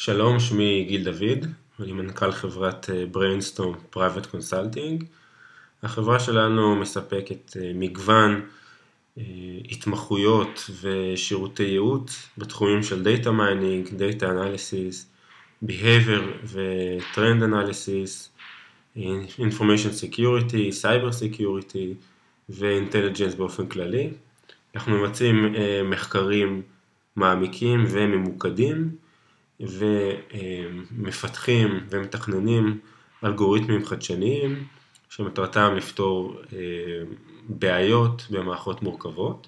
שלום, שמי גיל דוד, אני מנכ"ל חברת Brainstorm Private Consulting. החברה שלנו מספקת מגוון התמחויות ושירותי ייעוץ בתחומים של Data Mining, Data Analysis, Behavior ו-Trend Analysis, Information Security, Cyber Security ו-Intelligence באופן כללי. אנחנו מבצעים מחקרים מעמיקים וממוקדים, ומפתחים ומתכננים אלגוריתמים חדשניים שמטרתם לפתור בעיות במערכות מורכבות.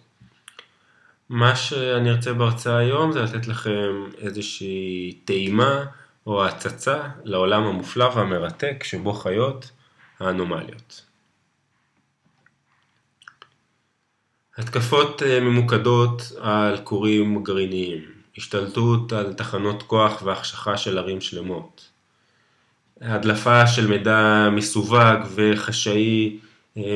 מה שאני ארצה בהרצאה היום זה לתת לכם איזושהי טעימה או הצצה לעולם המופלא והמרתק שבו חיות האנומליות. התקפות ממוקדות על כורים גרעיניים, השתלטות על תחנות כוח והחשכה של ערים שלמות, הדלפה של מידע מסווג וחשאי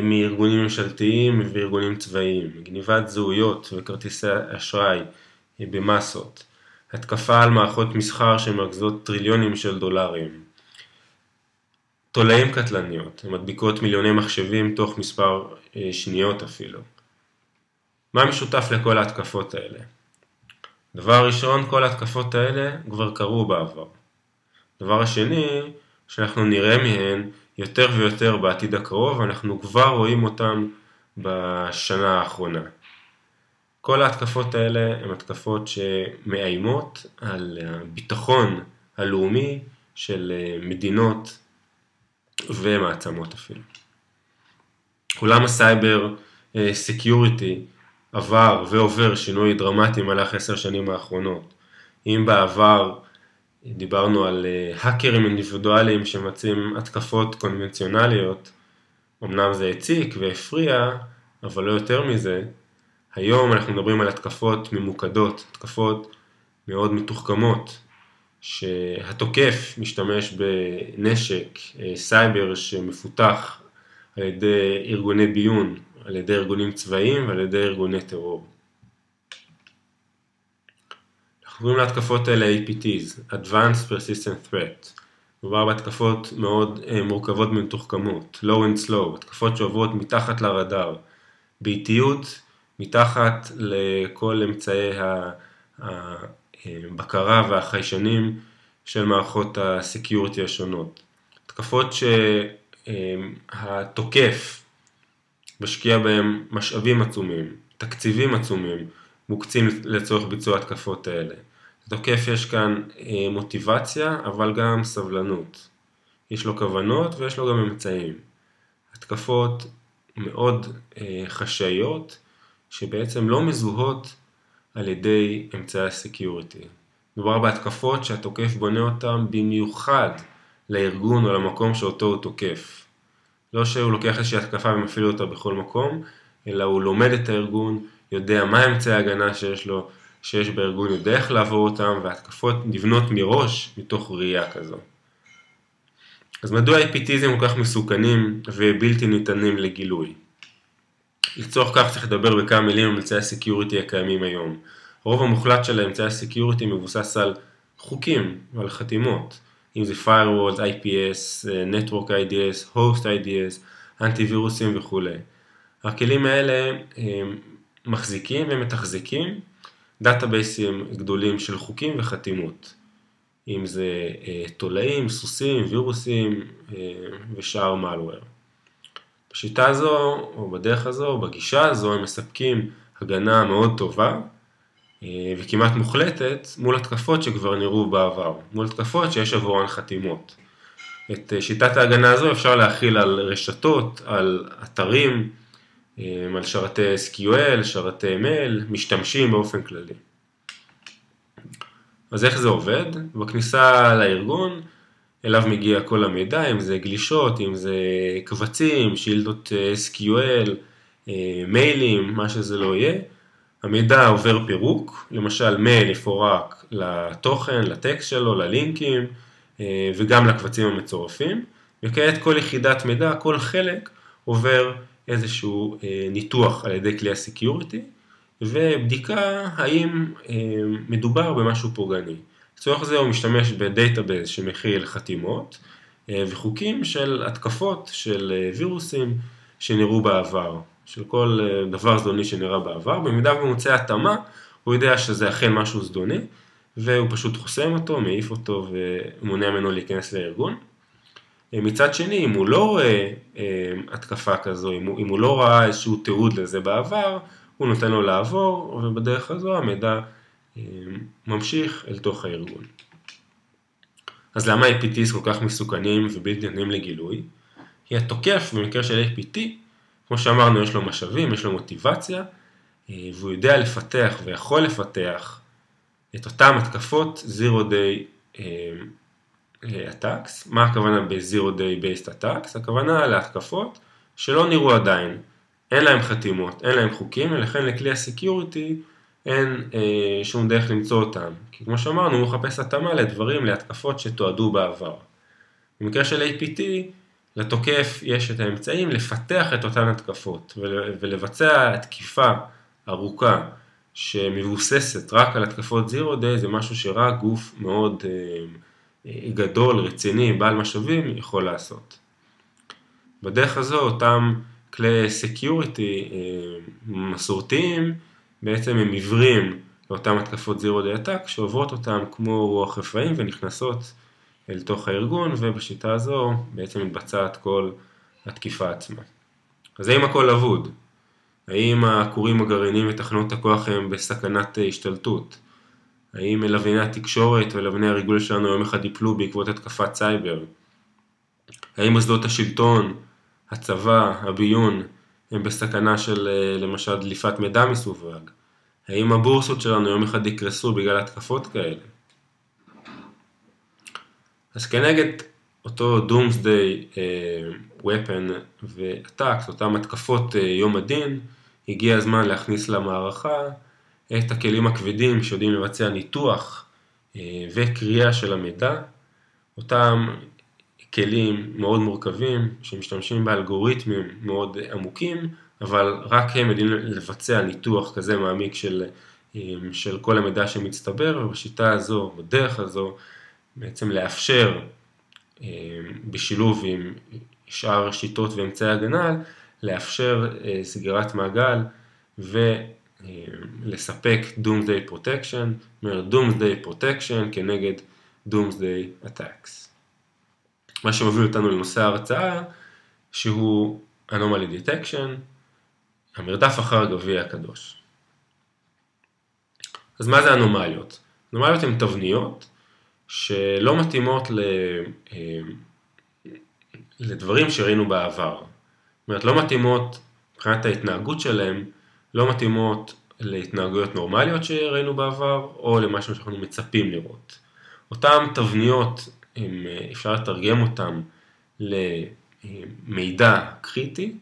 מארגונים ממשלתיים וארגונים צבאיים, גניבת זהויות וכרטיסי אשראי במסות, התקפה על מערכות מסחר שמרכזות טריליונים של דולרים, תולעים קטלניות, מדביקות מיליוני מחשבים תוך מספר שניות אפילו. מה משותף לכל ההתקפות האלה? דבר ראשון, כל ההתקפות האלה כבר קרו בעבר. דבר השני, שאנחנו נראה מהן יותר ויותר בעתיד הקרוב, אנחנו כבר רואים אותן בשנה האחרונה. כל ההתקפות האלה הן התקפות שמאיימות על הביטחון הלאומי של מדינות ומעצמות אפילו. עולם הסייבר סקיוריטי עבר ועובר שינוי דרמטי במהלך 10 שנים האחרונות. אם בעבר דיברנו על האקרים אינדיבידואליים שמבצעים התקפות קונבנציונליות, אמנם זה הציק והפריע, אבל לא יותר מזה, היום אנחנו מדברים על התקפות ממוקדות, התקפות מאוד מתוחכמות, שהתוקף משתמש בנשק סייבר שמפותח על ידי ארגוני ביון, על ידי ארגונים צבאיים ועל ידי ארגוני טרור. אנחנו קוראים להתקפות האלה APTs, Advanced Persistent Threat. מדובר בהתקפות מאוד מורכבות ומתוחכמות, Low and Slow, התקפות שעוברות מתחת לרדאר, באיטיות מתחת לכל אמצעי הבקרה והחיישנים של מערכות הסקיוריטי השונות. התקפות שהתוקף משקיע בהם משאבים עצומים, תקציבים עצומים, מוקצים לצורך ביצוע התקפות האלה. לתוקף יש כאן מוטיבציה, אבל גם סבלנות. יש לו כוונות ויש לו גם אמצעים. התקפות מאוד חשאיות, שבעצם לא מזוהות על ידי אמצעי הסקיוריטי. מדובר בהתקפות שהתוקף בונה אותם במיוחד לארגון או למקום שאותו הוא תוקף. לא שהוא לוקח איזושהי התקפה ומפעיל אותה בכל מקום, אלא הוא לומד את הארגון, יודע מה אמצעי ההגנה שיש בארגון, יודע איך לעבור אותם, וההתקפות נבנות מראש מתוך ראייה כזו. אז מדוע APTs הם כל כך מסוכנים ובלתי ניתנים לגילוי? לצורך כך צריך לדבר בכמה מילים על אמצעי הסקיוריטי הקיימים היום. הרוב המוחלט של אמצעי הסקיוריטי מבוסס על חוקים ועל חתימות. אם זה firewalls, IPS, Network IDS, Host IDS, אנטיווירוסים וכו'. הכלים האלה מחזיקים ומתחזקים דאטאבייסים גדולים של חוקים וחתימות. אם זה תולעים, סוסים, וירוסים ושאר malware. בשיטה הזו, או בדרך הזו, או בגישה הזו, הם מספקים הגנה מאוד טובה וכמעט מוחלטת מול התקפות שכבר נראו בעבר, מול התקפות שיש עבורן חתימות. את שיטת ההגנה הזו אפשר להכיל על רשתות, על אתרים, על שרתי SQL, שרתי מייל, משתמשים באופן כללי. אז איך זה עובד? בכניסה לארגון, אליו מגיע כל המידע, אם זה גלישות, אם זה קבצים, שילדות SQL, מיילים, מה שזה לא יהיה. המידע עובר פירוק, למשל מייל יפורק לתוכן, לטקסט שלו, ללינקים, וגם לקבצים המצורפים. וכעת כל יחידת מידע, כל חלק, עובר איזשהו ניתוח על ידי כלי הסקיוריטי, ובדיקה האם מדובר במשהו פוגעני. לצורך זה הוא משתמש בדייטאבייס שמכיל חתימות וחוקים של התקפות של וירוסים שנראו בעבר, של כל דבר זדוני שנראה בעבר. במידה והוא מוצא התאמה, הוא יודע שזה אכן משהו זדוני, והוא פשוט חוסם אותו, מעיף אותו ומונע ממנו להיכנס לארגון. מצד שני, אם הוא לא רואה התקפה כזו, אם הוא לא ראה איזשהו תיעוד לזה בעבר, הוא נותן לו לעבור, ובדרך הזו המידע ממשיך אל תוך הארגון. אז למה APTs כל כך מסוכנים ובלתי ניתנים לגילוי? כי התוקף במקרה של APT, כמו שאמרנו, יש לו משאבים, יש לו מוטיבציה, והוא יודע לפתח ויכול לפתח את אותם התקפות Zero Day Attacks. מה הכוונה ב-Zero Day Based Attacks? הכוונה להתקפות שלא נראו עדיין, אין להם חתימות, אין להם חוקים, ולכן לכלי הסקיוריטי אין שום דרך למצוא אותם. כי כמו שאמרנו, הוא מחפש התאמה לדברים, להתקפות שתועדו בעבר. במקרה של APT, לתוקף יש את האמצעים לפתח את אותן התקפות, ולבצע תקיפה ארוכה שמבוססת רק על התקפות Zero Day, זה משהו שרק גוף מאוד גדול, רציני, בעל משאבים, יכול לעשות. בדרך הזו, אותם כלי סקיוריטי מסורתיים, בעצם הם עיוורים לאותם התקפות Zero Day Attack, שעוברות אותם כמו רוח רפאים ונכנסות אל תוך הארגון, ובשיטה הזו בעצם מתבצעת כל התקיפה עצמה. אז האם הכל אבוד? האם הכורים הגרעיניים ותחנות הכוח הם בסכנת השתלטות? האם לווייני התקשורת ולווייני הריגול שלנו יום אחד ייפלו בעקבות התקפת סייבר? האם מוסדות השלטון, הצבא, הביון, הם בסכנה של למשל דליפת מידע מסווג? האם הבורסות שלנו יום אחד יקרסו בגלל התקפות כאלה? אז כנגד אותו Doomsday Weapon ו-Attacks, אותם התקפות יום הדין, הגיע הזמן להכניס למערכה את הכלים הכבדים שיודעים לבצע ניתוח וקריאה של המידע, אותם כלים מאוד מורכבים שמשתמשים באלגוריתמים מאוד עמוקים, אבל רק הם יודעים לבצע ניתוח כזה מעמיק של כל המידע שמצטבר, ובשיטה הזו, בדרך הזו, בעצם לאפשר בשילוב עם שאר שיטות ואמצעי הגנה, לאפשר סגירת מעגל ולספק Doomsday Protection, Doomsday Protection כנגד Doomsday Attacks. מה שמוביל אותנו לנושא ההרצאה, שהוא Anomaly Detection, המרדף אחר הגביע הקדוש. אז מה זה אנומליות? אנומליות הן תבניות שלא מתאימות לדברים שראינו בעבר. זאת אומרת, לא מתאימות מבחינת ההתנהגות שלהם, לא מתאימות להתנהגויות נורמליות שראינו בעבר, או למשהו שאנחנו מצפים לראות. אותן תבניות, אפשר לתרגם אותן למידע קריטי,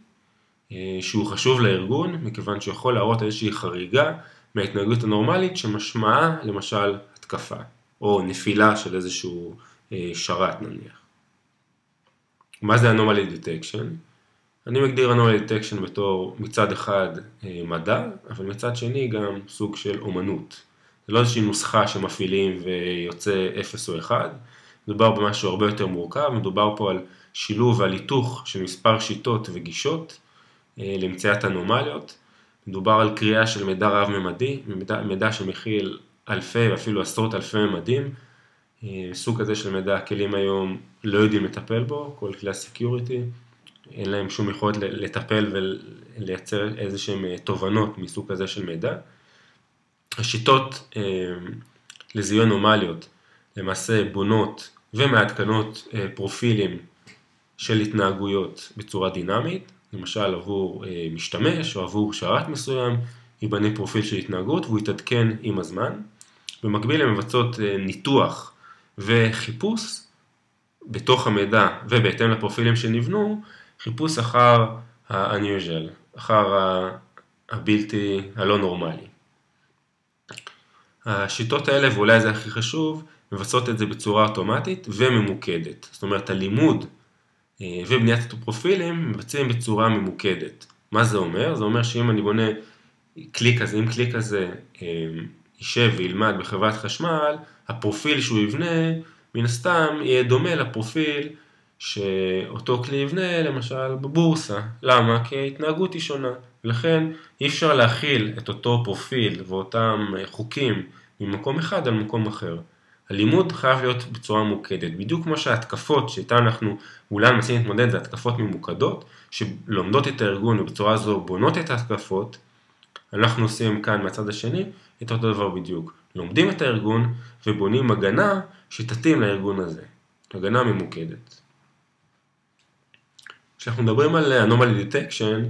שהוא חשוב לארגון, מכיוון שהוא יכול להראות איזושהי חריגה מההתנהגות הנורמלית, שמשמעה למשל התקפה, או נפילה של איזשהו שרת נניח. מה זה Anomaly Detection? אני מגדיר Anomaly Detection בתור מצד אחד מדע, אבל מצד שני גם סוג של אומנות. זה לא איזושהי נוסחה שמפעילים ויוצא 0 או 1, מדובר במשהו הרבה יותר מורכב, מדובר פה על שילוב ועל היתוך של מספר שיטות וגישות למציאת אנומליות, מדובר על קריאה של מידע רב-ממדי, מידע שמכיל אלפי ואפילו עשרות אלפי ממדים, סוג כזה של מידע הכלים היום לא יודעים לטפל בו, כל כלי הסקיוריטי, אין להם שום יכולת לטפל ולייצר איזשהם תובנות מסוג כזה של מידע. השיטות לזיהוי אנומליות למעשה בונות ומעדכנות פרופילים של התנהגויות בצורה דינמית, למשל עבור משתמש או עבור שרת מסוים, ייבנה פרופיל של התנהגות והוא יתעדכן עם הזמן. במקביל הן מבצעות ניתוח וחיפוש בתוך המידע ובהתאם לפרופילים שנבנו, חיפוש אחר ה-unusual, אחר הבלתי הלא נורמלי. השיטות האלה, ואולי זה הכי חשוב, מבצעות את זה בצורה אוטומטית וממוקדת. זאת אומרת, הלימוד ובניית הפרופילים מבצעים בצורה ממוקדת. מה זה אומר? זה אומר שאם אני בונה כלי כזה, אם כלי כזה יישב וילמד בחברת חשמל, הפרופיל שהוא יבנה, מן הסתם יהיה דומה לפרופיל שאותו כלי יבנה, למשל בבורסה. למה? כי ההתנהגות היא שונה. ולכן אי אפשר להכיל את אותו פרופיל ואותם חוקים ממקום אחד על מקום אחר. הלימוד חייב להיות בצורה מוקדת. בדיוק כמו שההתקפות שאיתן אנחנו אולי מנסים להתמודד, זה התקפות ממוקדות, שלומדות את הארגון ובצורה זו בונות את ההתקפות, אנחנו עושים כאן מהצד השני את אותו דבר בדיוק. לומדים את הארגון ובונים הגנה שתתאים לארגון הזה. הגנה ממוקדת. כשאנחנו מדברים על Anomaly Detection,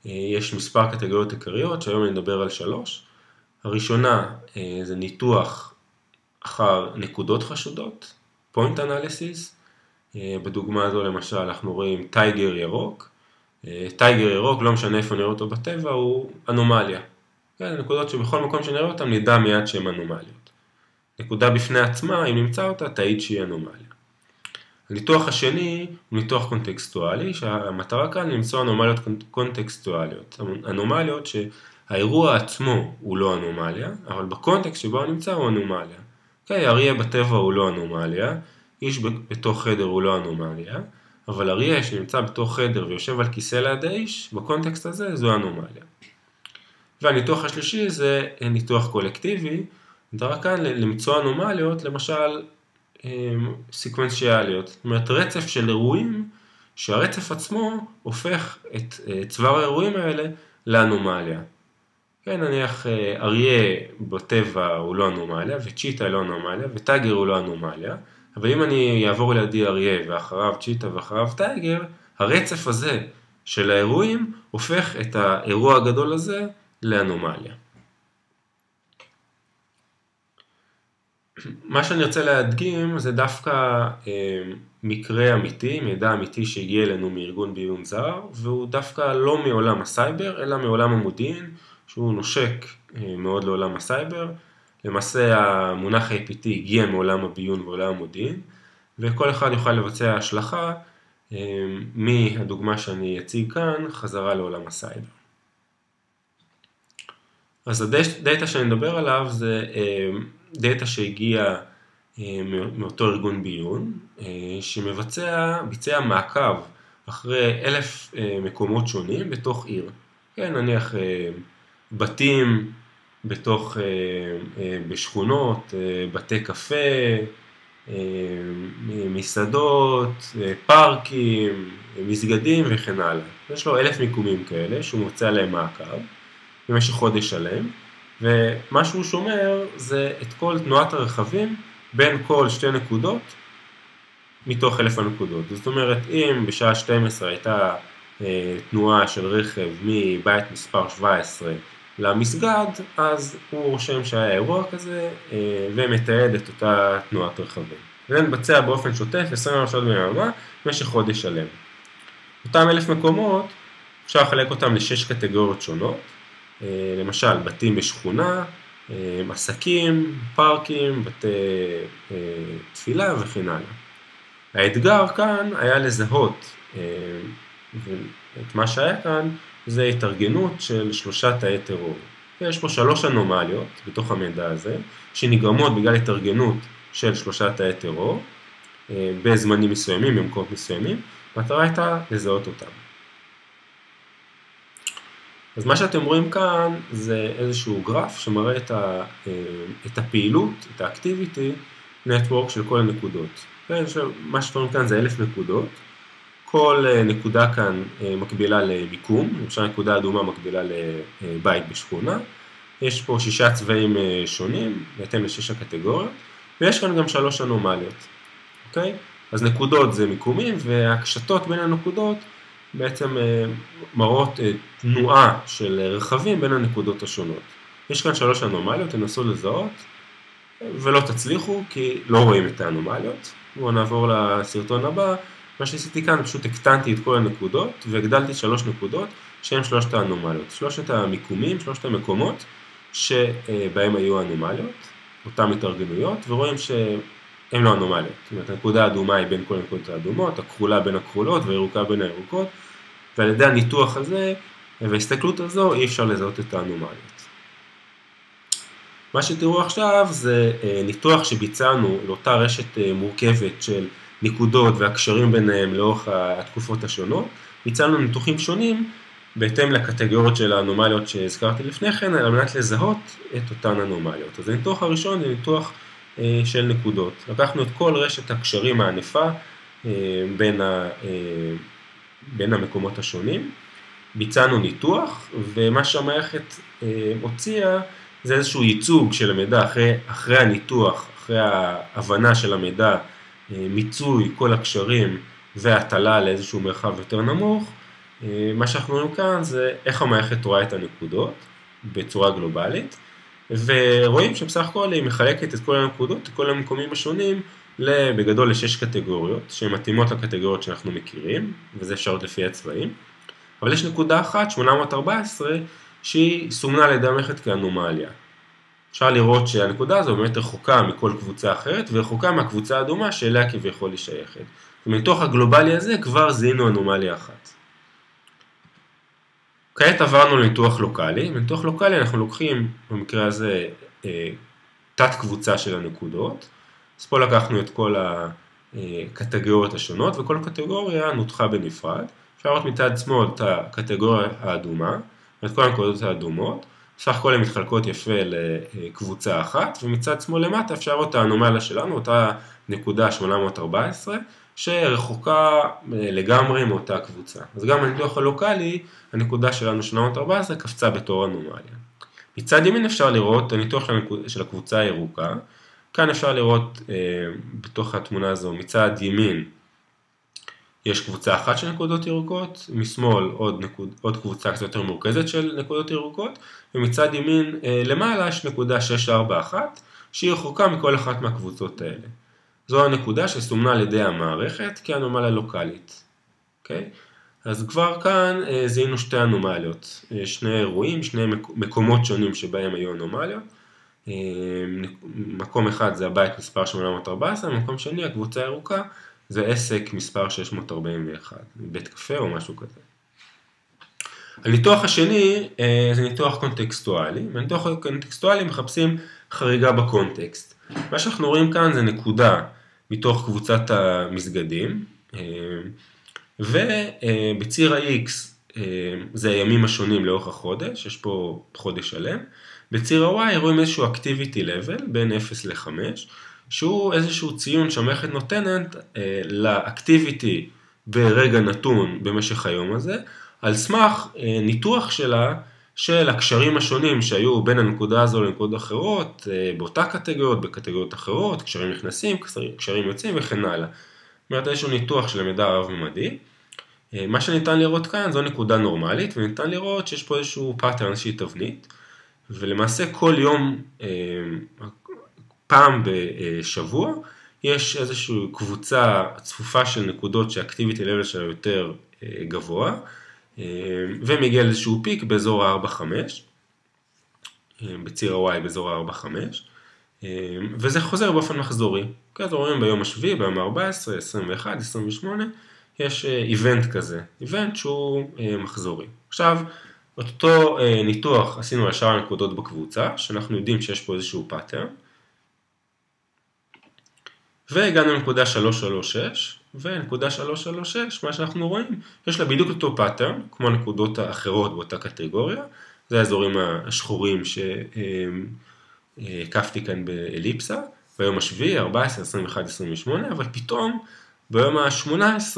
יש מספר קטגוריות עיקריות, שהיום אני מדבר על 3. הראשונה זה ניתוח אחר נקודות חשודות, Point Analysis. בדוגמה הזו למשל אנחנו רואים טייגר ירוק. טייגר ירוק, לא משנה איפה נראה אותו בטבע, הוא אנומליה. נקודות שבכל מקום שנראה אותם נדע מיד שהן אנומליות. נקודה בפני עצמה, אם נמצא אותה, תעיד שהיא אנומליה. הניתוח השני הוא ניתוח קונטקסטואלי, שהמטרה כאן למצוא אנומליות קונטקסטואליות. אנומליות שהאירוע עצמו הוא לא אנומליה, אבל בקונטקסט שבו הוא נמצא הוא אנומליה. אריה בטבע הוא לא אנומליה, איש בתוך חדר הוא לא אנומליה, אבל אריה שנמצא בתוך חדר ויושב על כיסא ליד האיש, בקונטקסט הזה זו אנומליה. והניתוח השלישי זה ניתוח קולקטיבי, נדבר כאן למצוא אנומליות, למשל סקוונציאליות, זאת אומרת רצף של אירועים, שהרצף עצמו הופך את צוואר האירועים האלה לאנומליה. כן, נניח אריה בטבע הוא לא אנומליה, וצ'יטה לא אנומליה, וטייגר הוא לא אנומליה, אבל אם אני אעבור לידי אריה ואחריו צ'יטה ואחריו טייגר, הרצף הזה של האירועים הופך את האירוע הגדול הזה לאנומליה. מה שאני רוצה להדגים זה דווקא מקרה אמיתי, מידע אמיתי שהגיע אלינו מארגון ביון זר, והוא דווקא לא מעולם הסייבר, אלא מעולם המודיעין, שהוא נושק מאוד לעולם הסייבר. למעשה המונח APT הגיע מעולם הביון ועולם המודיעין, וכל אחד יוכל לבצע השלכה מהדוגמה שאני אציג כאן חזרה לעולם הסייבר. אז הדאטה שאני מדבר עליו זה דאטה שהגיע מאותו ארגון ביון, ביצע מעקב אחרי 1,000 מקומות שונים בתוך עיר. כן, נניח בתים בשכונות, בתי קפה, מסעדות, פארקים, מסגדים וכן הלאה. יש לו 1,000 מיקומים כאלה שהוא מוצא עליהם מעקב במשך חודש שלם, ומה שהוא שומר זה את כל תנועת הרכבים בין כל שתי נקודות מתוך 1,000 הנקודות. זאת אומרת, אם בשעה 12 הייתה תנועה של רכב מבית מספר 17 למסגד, אז הוא רושם שהיה אירוע כזה ומתעד את אותה תנועת רכבים. זה מתבצע באופן שוטף 24 שעות ביממה במשך חודש שלם. אותם 1,000 מקומות אפשר לחלק אותם ל6 קטגוריות שונות, למשל בתים בשכונה, עסקים, פארקים, בתי תפילה וכן הלאה. האתגר כאן היה לזהות, ואת מה שהיה כאן זה התארגנות של 3 תאי טרור. יש פה 3 אנומליות בתוך המידע הזה, שנגרמות בגלל התארגנות של 3 תאי טרור, בזמנים מסוימים, במקומות מסוימים, המטרה הייתה לזהות אותם. אז מה שאתם רואים כאן זה איזשהו גרף שמראה את הפעילות, את האקטיביטי, נטוורק של כל הנקודות. מה שאתם רואים כאן זה 1,000 נקודות. כל נקודה כאן מקבילה למיקום, למשל נקודה אדומה מקבילה לבית בשכונה. יש פה 6 צבעים שונים, בהתאם ל6 הקטגוריות, ויש כאן גם 3 אנומליות. אוקיי? אז נקודות זה מיקומים, והקשתות בין הנקודות בעצם מראות תנועה של רכבים בין הנקודות השונות. יש כאן 3 אנומליות, תנסו לזהות, ולא תצליחו כי לא רואים את האנומליות. בואו נעבור לסרטון הבא. מה שעשיתי כאן, פשוט הקטנתי את כל הנקודות, והגדלתי 3 נקודות, שהן 3 האנומליות. 3 המיקומים, 3 המקומות, שבהם היו האנומליות, אותם התארגנויות, ורואים שהן לא אנומליות. זאת אומרת, הנקודה האדומה היא בין כל הנקודות האדומות, הכחולה בין הכחולות, והירוקה בין הירוקות, ועל ידי הניתוח הזה, וההסתכלות הזו, אי אפשר לזהות את האנומליות. מה שתראו עכשיו זה ניתוח שביצענו לאותה רשת מורכבת של נקודות והקשרים ביניהם לאורך התקופות השונות. ביצענו ניתוחים שונים בהתאם לקטגוריות של האנומליות שהזכרתי לפני כן, על מנת לזהות את אותן אנומליות. אז הניתוח הראשון זה ניתוח של נקודות. לקחנו את כל רשת הקשרים הענפה בין המקומות השונים, ביצענו ניתוח, ומה שהמערכת הוציאה זה איזשהו ייצוג של המידע אחרי הניתוח, אחרי ההבנה של המידע, מיצוי כל הקשרים והטלה לאיזשהו מרחב יותר נמוך. מה שאנחנו רואים כאן זה איך המערכת רואה את הנקודות בצורה גלובלית, ורואים שבסך הכל היא מחלקת את כל הנקודות, את כל המקומים השונים, בגדול ל6 קטגוריות, שהן מתאימות לקטגוריות שאנחנו מכירים, וזה אפשרות לפי הצבעים. אבל יש נקודה אחת, 814, שהיא סומנה על ידי המערכת כאנומליה. אפשר לראות שהנקודה הזו באמת רחוקה מכל קבוצה אחרת, ורחוקה מהקבוצה האדומה שאליה כביכול היא שייכת. ומתוך הגלובלי הזה כבר זיהינו אנומליה אחת. כעת עברנו לניתוח לוקלי. בניתוח לוקלי אנחנו לוקחים, במקרה הזה, תת קבוצה של הנקודות. אז פה לקחנו את כל הקטגוריות השונות, וכל קטגוריה נותחה בנפרד. אפשר לראות מצד שמאל את הקטגוריה האדומה, ואת כל הנקודות האדומות. סך הכל הן מתחלקות יפה לקבוצה אחת, ומצד שמאל למטה אפשר לראות את האנומליה שלנו, אותה נקודה 814, שרחוקה לגמרי מאותה קבוצה. אז גם בניתוח הלוקלי, הנקודה שלנו 814 קפצה בתור אנומליה. מצד ימין אפשר לראות את הניתוח של הקבוצה הירוקה. כאן אפשר לראות בתוך התמונה הזו, מצד ימין יש קבוצה אחת של נקודות ירוקות, משמאל עוד קבוצה קצת יותר מורכזת של נקודות ירוקות, ומצד ימין למעלה יש נקודה 641, שהיא רחוקה מכל אחת מהקבוצות האלה. זו הנקודה שסומנה על ידי המערכת כאנומליה לוקלית. אוקיי? אז כבר כאן זיהינו שתי אנומליות, שני אירועים, שני מקומות שונים שבהם היו אנומליות. מקום אחד זה הבית מספר 814, מקום שני, הקבוצה הירוקה, זה עסק מספר 641, בית קפה או משהו כזה. הניתוח השני זה ניתוח קונטקסטואלי. בניתוח קונטקסטואלי מחפשים חריגה בקונטקסט. מה שאנחנו רואים כאן זה נקודה מתוך קבוצת המסגדים, ובציר ה-X זה הימים השונים לאורך החודש, יש פה חודש שלם. בציר ה-Y רואים איזשהו activity level בין 0 ל-5, שהוא איזשהו ציון שהמערכת נותנת לאקטיביטי ברגע נתון במשך היום הזה, על סמך ניתוח שלה של הקשרים השונים שהיו בין הנקודה הזו לנקודות אחרות, באותה קטגוריות, בקטגוריות אחרות, קשרים נכנסים, קשרים יוצאים וכן הלאה. זאת אומרת, איזשהו ניתוח של המידע הרב-ממדי. מה שניתן לראות כאן זו נקודה נורמלית, וניתן לראות שיש פה איזשהו פאטרן, איזושהי תבנית, ולמעשה כל יום, פעם בשבוע, יש איזושהי קבוצה צפופה של נקודות שהאקטיביטי לבל שלה יותר גבוה, ומגיע לאיזשהו פיק באזור ה-4-5, בציר ה-Y באזור ה-4-5, וזה חוזר באופן מחזורי. אז רואים ביום השביעי, ביום ה-14, 21, 28, יש איבנט כזה, איבנט שהוא מחזורי. עכשיו, אותו ניתוח עשינו על שאר הנקודות בקבוצה, שאנחנו יודעים שיש פה איזשהו פאטרן, והגענו לנקודה 336, ונקודה 336, מה שאנחנו רואים, יש לה בדיוק אותו פאטרן, כמו הנקודות האחרות באותה קטגוריה, זה האזורים השחורים שהקפתי כאן באליפסה, ביום השביעי, 14, 21, 28, אבל פתאום ביום ה-18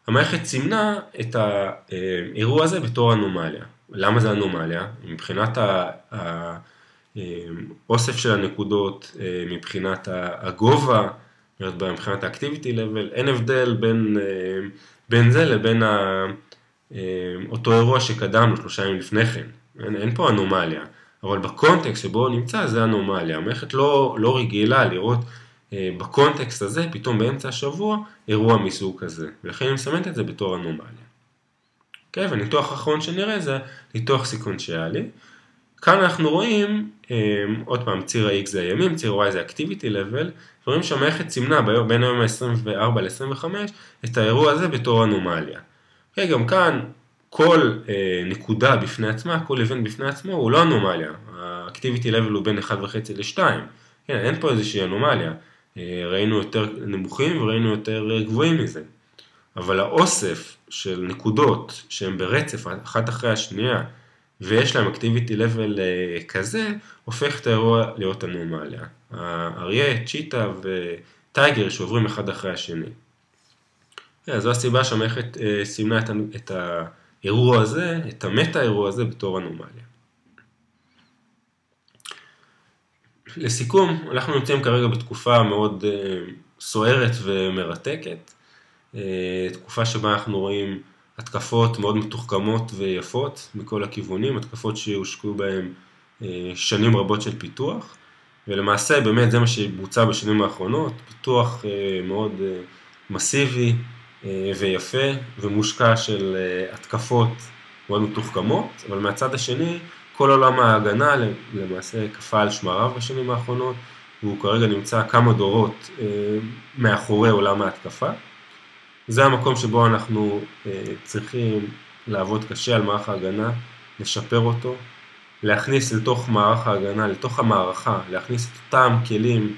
המערכת סימנה את האירוע הזה בתור אנומליה. למה זה אנומליה? מבחינת האוסף של הנקודות, מבחינת הגובה, מבחינת האקטיביטי לבל, אין הבדל בין זה לבין אותו אירוע שקדם לו 3 ימים לפני כן. אין פה אנומליה, אבל בקונטקסט שבו נמצא זה אנומליה. המערכת לא רגילה לראות בקונטקסט הזה, פתאום באמצע השבוע, אירוע מסוג כזה. ולכן אני מסמנת את זה בתור אנומליה. אוקיי, והניתוח האחרון שנראה זה ניתוח סקוונציאלי. כאן אנחנו רואים, עוד פעם, ציר ה-X זה הימים, ציר ה-Y זה activity level, רואים שהמערכת סימנה בין היום ה-24 ל-25 את האירוע הזה בתור אנומליה. אוקיי, גם כאן כל נקודה בפני עצמה, כל איבנט בפני עצמו הוא לא אנומליה. ה-activity level הוא בין 1.5 ל-2. כן, אין פה איזושהי אנומליה. ראינו יותר נמוכים וראינו יותר גבוהים מזה. אבל האוסף של נקודות שהן ברצף אחת אחרי השנייה, ויש להם activity level כזה, הופך את האירוע להיות אנומליה. האריה, צ'יטה וטייגר שעוברים אחד אחרי השני. זו הסיבה שהמערכת סימנה את האירוע הזה, את המטה האירוע הזה בתור אנומליה. לסיכום, אנחנו נמצאים כרגע בתקופה מאוד סוערת ומרתקת, תקופה שבה אנחנו רואים התקפות מאוד מתוחכמות ויפות מכל הכיוונים, התקפות שהושקעו בהן שנים רבות של פיתוח, ולמעשה באמת זה מה שבוצע בשנים האחרונות, פיתוח מאוד מסיבי ויפה ומושקע של התקפות מאוד מתוחכמות, אבל מהצד השני כל עולם ההגנה למעשה קפא על שמריו בשנים האחרונות, והוא כרגע נמצא כמה דורות מאחורי עולם ההתקפה. זה המקום שבו אנחנו צריכים לעבוד קשה על מערך ההגנה, לשפר אותו, להכניס לתוך מערך ההגנה, לתוך המערכה, להכניס את אותם כלים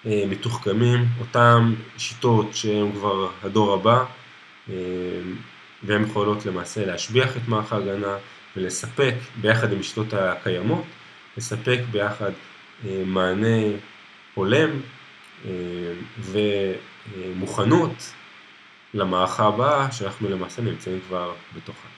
מתוחכמים, אותם שיטות שהם כבר הדור הבא, והן יכולות למעשה להשביח את מערך ההגנה ולספק ביחד עם השיטות הקיימות, לספק ביחד מענה הולם ומוכנות למערכה הבאה שאנחנו למעשה נמצאים כבר בתוכה.